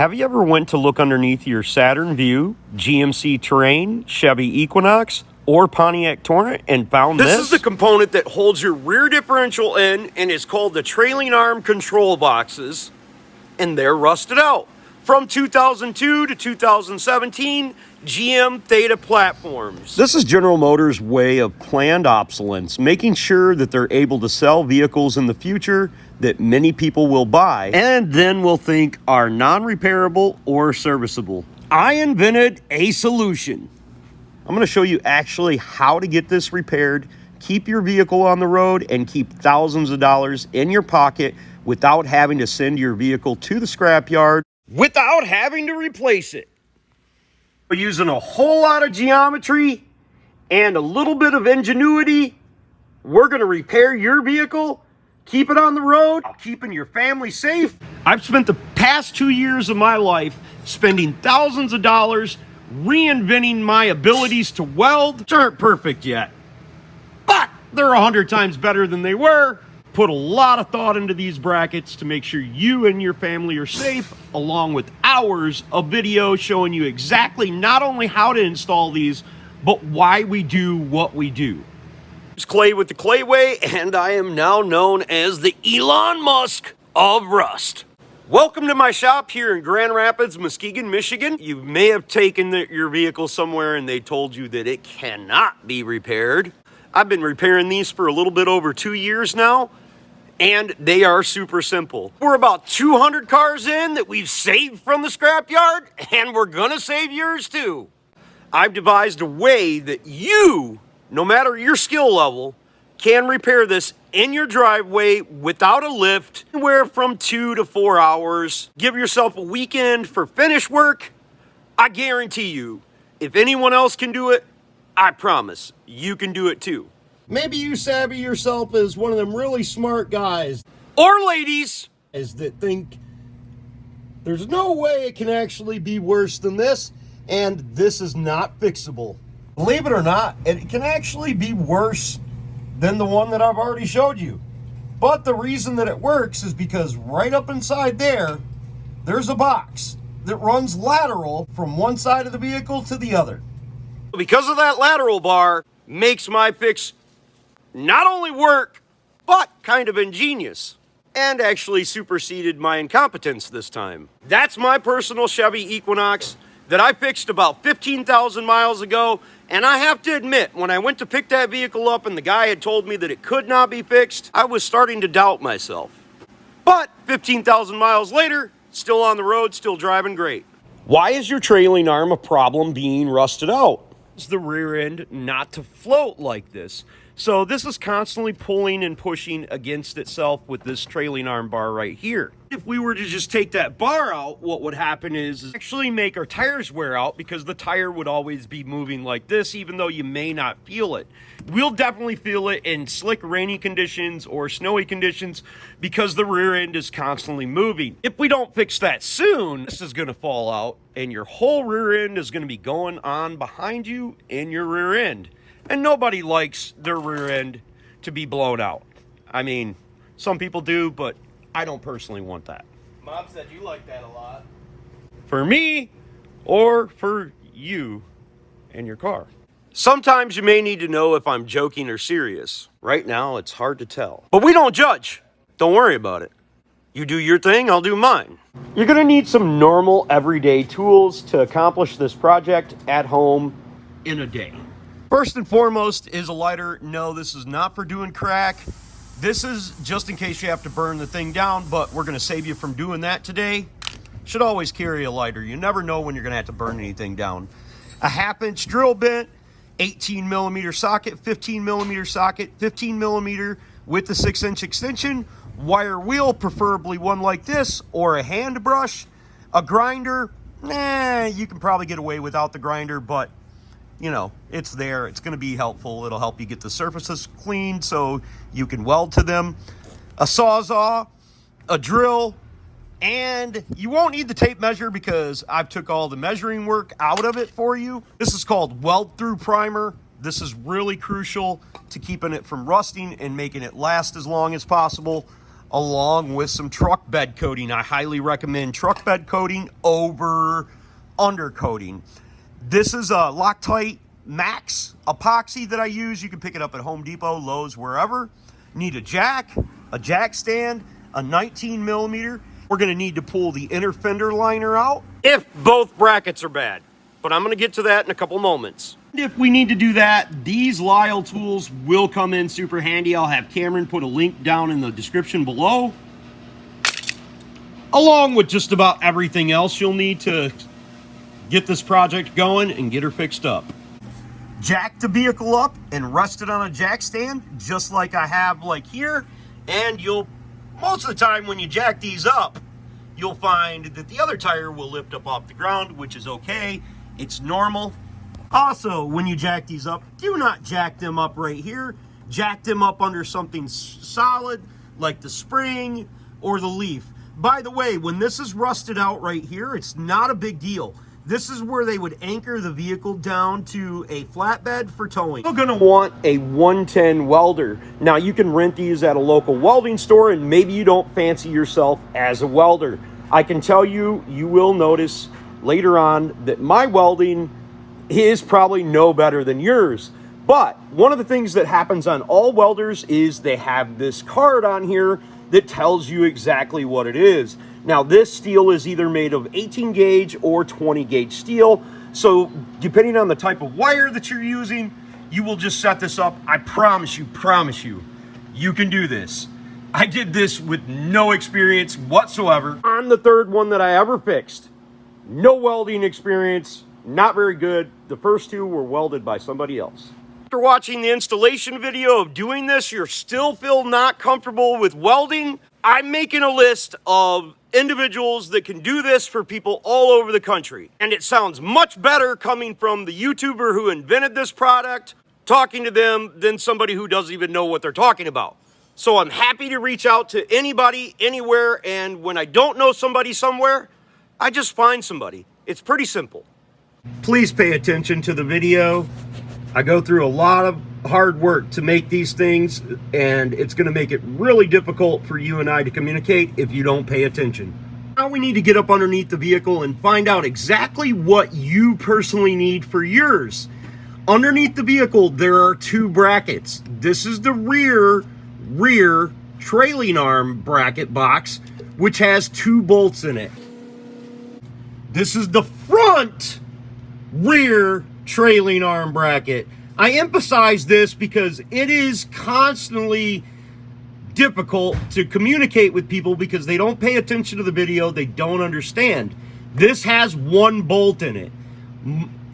Have you ever went to look underneath your Saturn vue, GMC Terrain, Chevy Equinox, or Pontiac Torrent and found this? This is the component that holds your rear differential in and is called the trailing arm control boxes, and they're rusted out. From 2002 to 2017, GM Theta platforms. This is General Motors' way of planned obsolescence, making sure that they're able to sell vehicles in the future that many people will buy and then will think are non-repairable or serviceable. I invented a solution. I'm going to show you actually how to get this repaired, keep your vehicle on the road, and keep thousands of dollars in your pocket without having to send your vehicle to the scrapyard, without having to replace it. We're using a whole lot of geometry and a little bit of ingenuity. We're going to repair your vehicle, keep it on the road, keeping your family safe. I've spent the past 2 years of my life spending thousands of dollars reinventing my abilities to weld. Which aren't perfect yet, but they're 100 times better than they were. Put a lot of thought into these brackets to make sure you and your family are safe, along with hours of video showing you exactly not only how to install these, but why we do what we do. It's Clay with the Clayway, and I am now known as the Elon Musk of Rust. Welcome to my shop here in Grand Rapids, Muskegon, Michigan. You may have taken your vehicle somewhere and they told you that it cannot be repaired. I've been repairing these for a little bit over 2 years now, and they are super simple. We're about 200 cars in that we've saved from the scrapyard, and we're gonna save yours too. I've devised a way that you, no matter your skill level, can repair this in your driveway without a lift, anywhere from 2 to 4 hours. Give yourself a weekend for finish work. I guarantee you, if anyone else can do it, I promise you can do it too. Maybe you savvy yourself as one of them really smart guys or ladies that think there's no way it can actually be worse than this, and this is not fixable. Believe it or not, it can actually be worse than the one that I've already showed you. But the reason that it works is because right up inside there's a box that runs lateral from one side of the vehicle to the other. Because of that lateral bar, makes my fix not only work, but kind of ingenious, and actually superseded my incompetence this time. That's my personal Chevy Equinox that I fixed about 15,000 miles ago, and I have to admit, when I went to pick that vehicle up and the guy had told me that it could not be fixed, I was starting to doubt myself. But 15,000 miles later, still on the road, still driving great. Why is your trailing arm a problem being rusted out? It's the rear end not to float like this. So this is constantly pulling and pushing against itself with this trailing arm bar right here. If we were to just take that bar out, what would happen is actually make our tires wear out, because the tire would always be moving like this, even though you may not feel it. We'll definitely feel it in slick, rainy conditions or snowy conditions because the rear end is constantly moving. If we don't fix that soon, this is going to fall out and your whole rear end is going to be going on behind you in your rear end. And nobody likes their rear end to be blown out. I mean, some people do, but I don't personally want that. Mom said you like that a lot. For me, or for you and your car. Sometimes you may need to know if I'm joking or serious. Right now, it's hard to tell. But we don't judge. Don't worry about it. You do your thing, I'll do mine. You're gonna need some normal, everyday tools to accomplish this project at home in a day. First and foremost is a lighter. No, this is not for doing crack. This is just in case you have to burn the thing down, but we're gonna save you from doing that today. Should always carry a lighter. You never know when you're gonna have to burn anything down. A 1/2-inch drill bit, 18 millimeter socket, 15 millimeter socket, 15 millimeter with the 6-inch extension, wire wheel, preferably one like this, or a hand brush, a grinder. You can probably get away without the grinder, but you know, it's there. It's going to be helpful. It'll help you get the surfaces cleaned so you can weld to them. A Sawzall, a drill, and you won't need the tape measure because I've took all the measuring work out of it for you. This is called weld through primer. This is really crucial to keeping it from rusting and making it last as long as possible. along with some truck bed coating. I highly recommend truck bed coating over undercoating. This is a Loctite Max epoxy that I use. You can pick it up at Home Depot, Lowe's, wherever. Need a jack stand, a 19 millimeter. We're gonna need to pull the inner fender liner out if both brackets are bad, but I'm gonna get to that in a couple moments. If we need to do that, these Lisle tools will come in super handy. I'll have Cameron put a link down in the description below, along with just about everything else you'll need to get this project going and get her fixed up. Jack the vehicle up and rest it on a jack stand, just like I have like here, and you'll, most of the time when you jack these up, you'll find that the other tire will lift up off the ground, which is okay. It's normal. Also, when you jack these up, do not jack them up right here. Jack them up under something solid, like the spring or the leaf. By the way, when this is rusted out right here, it's not a big deal. This is where they would anchor the vehicle down to a flatbed for towing. You're gonna want a 110 welder. Now, you can rent these at a local welding store, and maybe you don't fancy yourself as a welder. I can tell you, you will notice later on that my welding is probably no better than yours. But one of the things that happens on all welders is they have this card on here that tells you exactly what it is. Now, this steel is either made of 18 gauge or 20 gauge steel. So depending on the type of wire that you're using, you will just set this up. I promise you, you can do this. I did this with no experience whatsoever. On the third one that I ever fixed, no welding experience, not very good. The first two were welded by somebody else. After watching the installation video of doing this, you're still feel not comfortable with welding, I'm making a list of individuals that can do this for people all over the country. And it sounds much better coming from the YouTuber who invented this product, talking to them, than somebody who doesn't even know what they're talking about. So I'm happy to reach out to anybody, anywhere, and when I don't know somebody somewhere, I just find somebody. It's pretty simple. Please pay attention to the video. I go through a lot of hard work to make these things, and it's going to make it really difficult for you and I to communicate if you don't pay attention. Now we need to get up underneath the vehicle and find out exactly what you personally need for yours. Underneath the vehicle, there are two brackets. This is the rear trailing arm bracket box, which has two bolts in it. This is the front rear trailing arm bracket. I emphasize this because it is constantly difficult to communicate with people because they don't pay attention to the video, they don't understand. This has one bolt in it.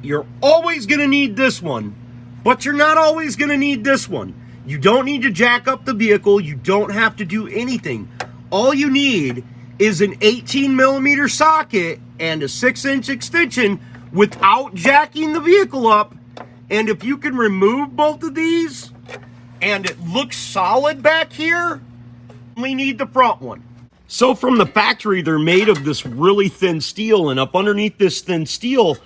You're always going to need this one, but you're not always going to need this one. You don't need to jack up the vehicle. You don't have to do anything. All you need is an 18 millimeter socket and a 6-inch extension without jacking the vehicle up. And if you can remove both of these and it looks solid back here, we need the front one. So from the factory, they're made of this really thin steel, and up underneath this thin steel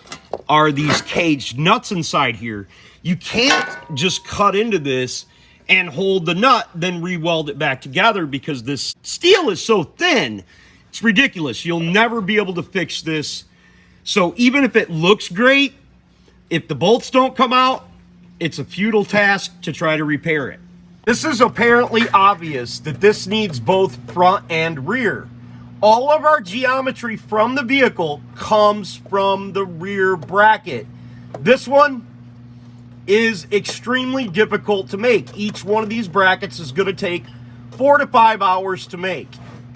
are these caged nuts inside here. You can't just cut into this and hold the nut, then re-weld it back together because this steel is so thin. It's ridiculous. You'll never be able to fix this. So even if it looks great, if the bolts don't come out, it's a futile task to try to repair it. This is apparently obvious that this needs both front and rear. All of our geometry from the vehicle comes from the rear bracket. This one is extremely difficult to make. Each one of these brackets is going to take 4 to 5 hours to make.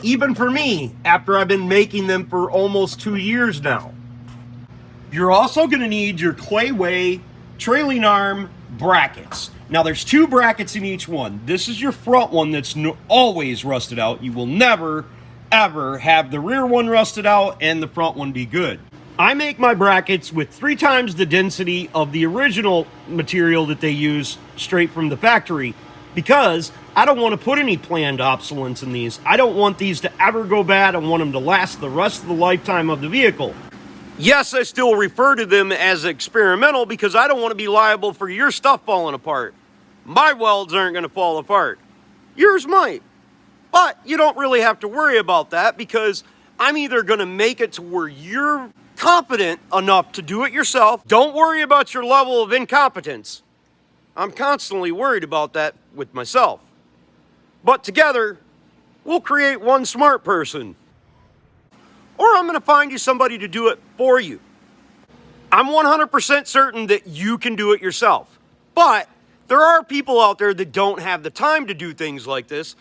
Even for me, after I've been making them for almost 2 years now. You're also going to need your Clayway trailing arm brackets. Now there's two brackets in each one. This is your front one that's always rusted out. You will never, ever have the rear one rusted out and the front one be good. I make my brackets with 3 times the density of the original material that they use straight from the factory because I don't want to put any planned obsolescence in these. I don't want these to ever go bad. I want them to last the rest of the lifetime of the vehicle. Yes, I still refer to them as experimental because I don't want to be liable for your stuff falling apart. My welds aren't going to fall apart. Yours might. But you don't really have to worry about that because I'm either going to make it to where you're competent enough to do it yourself. Don't worry about your level of incompetence. I'm constantly worried about that with myself. But together, we'll create one smart person. Or I'm going to find you somebody to do it for you. I'm 100% certain that you can do it yourself. But there are people out there that don't have the time to do things like this.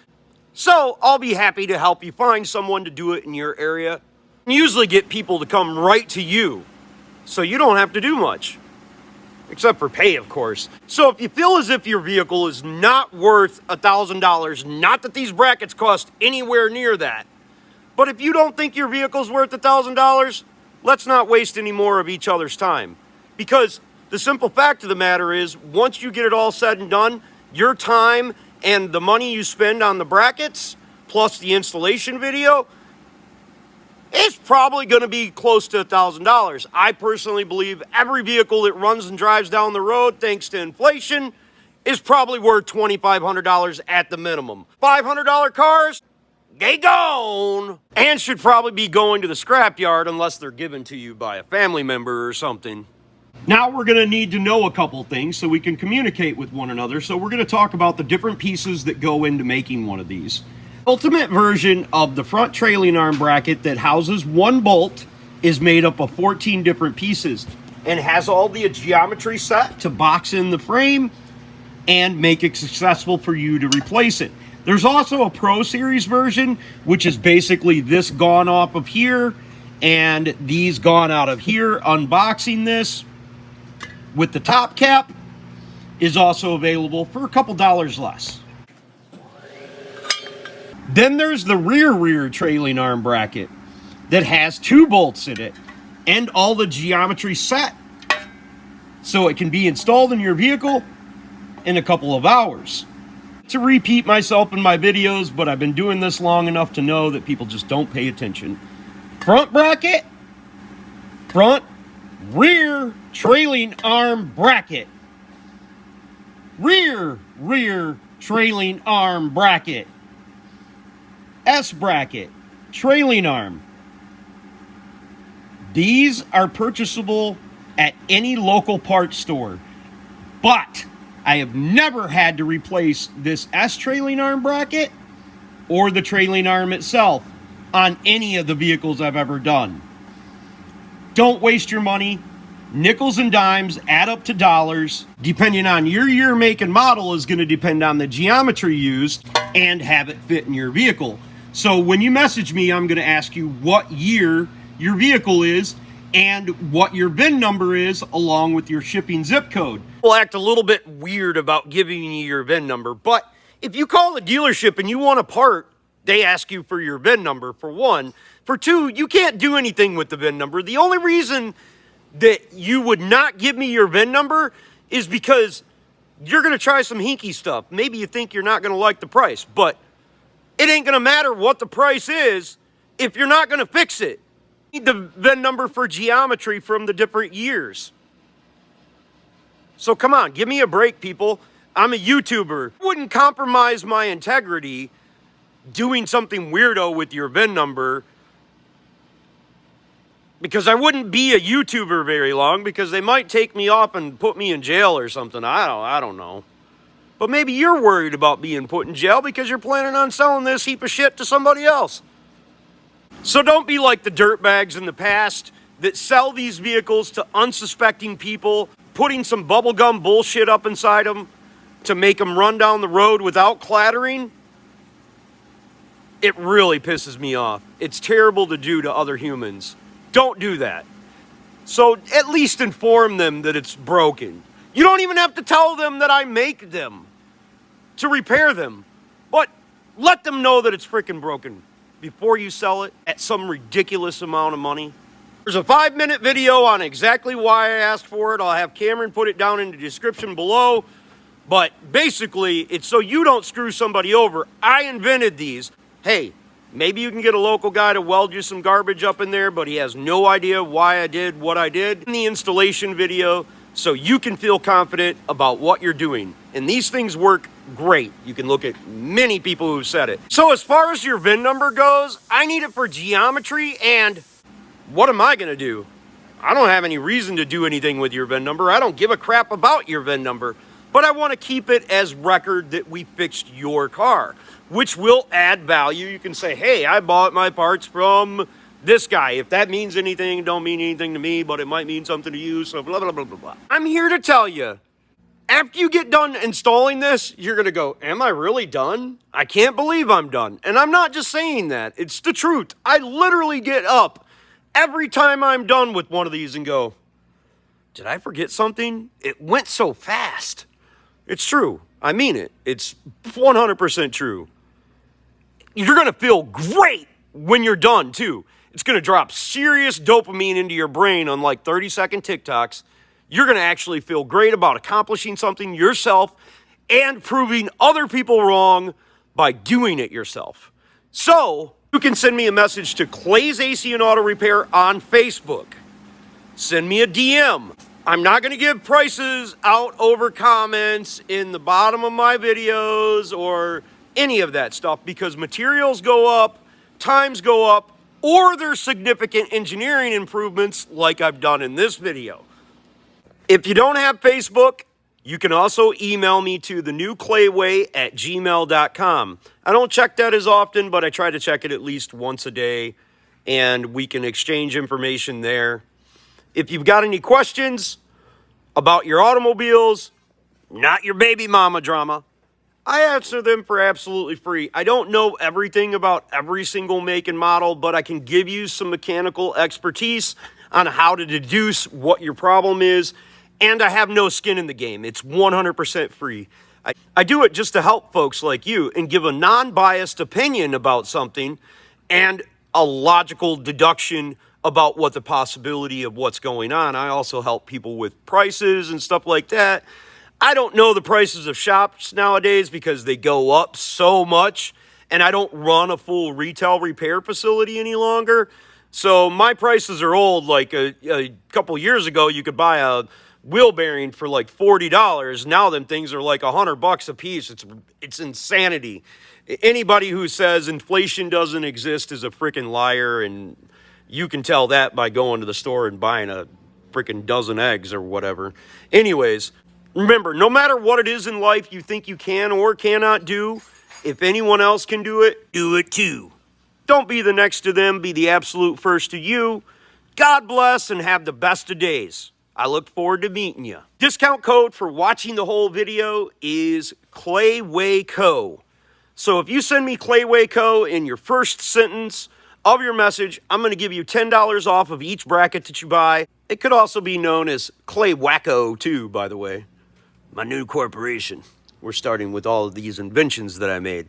So I'll be happy to help you find someone to do it in your area. I usually get people to come right to you, so you don't have to do much. Except for pay, of course. So if you feel as if your vehicle is not worth $1,000, not that these brackets cost anywhere near that, but if you don't think your vehicle's worth $1,000, let's not waste any more of each other's time. Because the simple fact of the matter is, once you get it all said and done, your time and the money you spend on the brackets, plus the installation video, is probably going to be close to $1,000. I personally believe every vehicle that runs and drives down the road, thanks to inflation, is probably worth $2,500 at the minimum. $500 cars, they gone! And should probably be going to the scrapyard unless they're given to you by a family member or something. Now we're going to need to know a couple things so we can communicate with one another. So we're going to talk about the different pieces that go into making one of these. Ultimate version of the front trailing arm bracket that houses one bolt is made up of 14 different pieces and has all the geometry set to box in the frame and make it successful for you to replace it. There's also a Pro Series version, which is basically this gone off of here and these gone out of here. Unboxing this with the top cap is also available for a couple dollars less. Then there's the rear trailing arm bracket that has 2 bolts in it and all the geometry set so it can be installed in your vehicle in a couple of hours. To repeat myself in my videos, but I've been doing this long enough to know that people just don't pay attention. Front bracket, front, rear trailing arm bracket. Rear trailing arm bracket. S bracket, trailing arm. These are purchasable at any local parts store, but I have never had to replace this S trailing arm bracket or the trailing arm itself on any of the vehicles I've ever done. Don't waste your money. Nickels and dimes add up to dollars. Depending on your year, make, and model is going to depend on the geometry used and have it fit in your vehicle. So when you message me, I'm going to ask you what year your vehicle is and what your VIN number is along with your shipping zip code. We'll act a little bit weird about giving you your VIN number, but if you call the dealership and you want a part, they ask you for your VIN number, for one. For two, you can't do anything with the VIN number. The only reason that you would not give me your VIN number is because you're going to try some hinky stuff. Maybe you think you're not going to like the price, but it ain't going to matter what the price is if you're not going to fix it. You need the VIN number for geometry from the different years. So come on, give me a break, people. I'm a YouTuber. I wouldn't compromise my integrity doing something weirdo with your VIN number, because I wouldn't be a YouTuber very long, because they might take me off and put me in jail or something. I don't know. But maybe you're worried about being put in jail because you're planning on selling this heap of shit to somebody else. So don't be like the dirtbags in the past that sell these vehicles to unsuspecting people, putting some bubblegum bullshit up inside them to make them run down the road without clattering. It really pisses me off. It's terrible to do to other humans. Don't do that. So at least inform them that it's broken. You don't even have to tell them that I make them to repair them, but let them know that it's freaking broken before you sell it at some ridiculous amount of money. There's a 5-minute video on exactly why I asked for it. I'll have Cameron put it down in the description below, but basically it's so you don't screw somebody over. I invented these. Hey, maybe you can get a local guy to weld you some garbage up in there, but he has no idea why I did what I did. In the installation video, so you can feel confident about what you're doing. And these things work great. You can look at many people who've said it. So as far as your VIN number goes, I need it for geometry, and what am I gonna do? I don't have any reason to do anything with your VIN number. I don't give a crap about your VIN number, but I wanna keep it as record that we fixed your car, which will add value. You can say, hey, I bought my parts from this guy. If that means anything, it don't mean anything to me, but it might mean something to you, so blah, blah, blah, blah, blah. I'm here to tell you, after you get done installing this, you're gonna go, am I really done? I can't believe I'm done. And I'm not just saying that, it's the truth. I literally get up every time I'm done with one of these and go, did I forget something? It went so fast. It's true. I mean it. It's 100% true. You're gonna feel great when you're done too. It's going to drop serious dopamine into your brain on like 30-second TikToks. You're going to actually feel great about accomplishing something yourself and proving other people wrong by doing it yourself. So you can send me a message to Clay's AC and Auto Repair on Facebook. Send me a DM. I'm not going to give prices out over comments in the bottom of my videos or any of that stuff, because materials go up, times go up, or there's significant engineering improvements like I've done in this video. If you don't have Facebook, you can also email me to THENEWCLAYWAY@gmail.com. I don't check that as often, but I try to check it at least once a day, and we can exchange information there. If you've got any questions about your automobiles, not your baby mama drama, I answer them for absolutely free. I don't know everything about every single make and model, but I can give you some mechanical expertise on how to deduce what your problem is, and I have no skin in the game. It's 100% free. I do it just to help folks like you and give a non-biased opinion about something and a logical deduction about what the possibility of what's going on. I also help people with prices and stuff like that. I don't know the prices of shops nowadays because they go up so much, and I don't run a full retail repair facility any longer. So my prices are old. Like a couple years ago, you could buy a wheel bearing for like $40. Now them things are like $100 a piece. It's insanity. Anybody who says inflation doesn't exist is a freaking liar, and you can tell that by going to the store and buying a freaking dozen eggs or whatever. Anyways, remember, no matter what it is in life you think you can or cannot do, if anyone else can do it too. Don't be the next to them, be the absolute first to you. God bless and have the best of days. I look forward to meeting you. Discount code for watching the whole video is ClayWayCo. So if you send me ClayWayCo in your first sentence of your message, I'm going to give you $10 off of each bracket that you buy. It could also be known as Clay Wacko too, by the way. My new corporation. We're starting with all of these inventions that I made.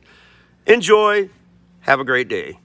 Enjoy. Have a great day.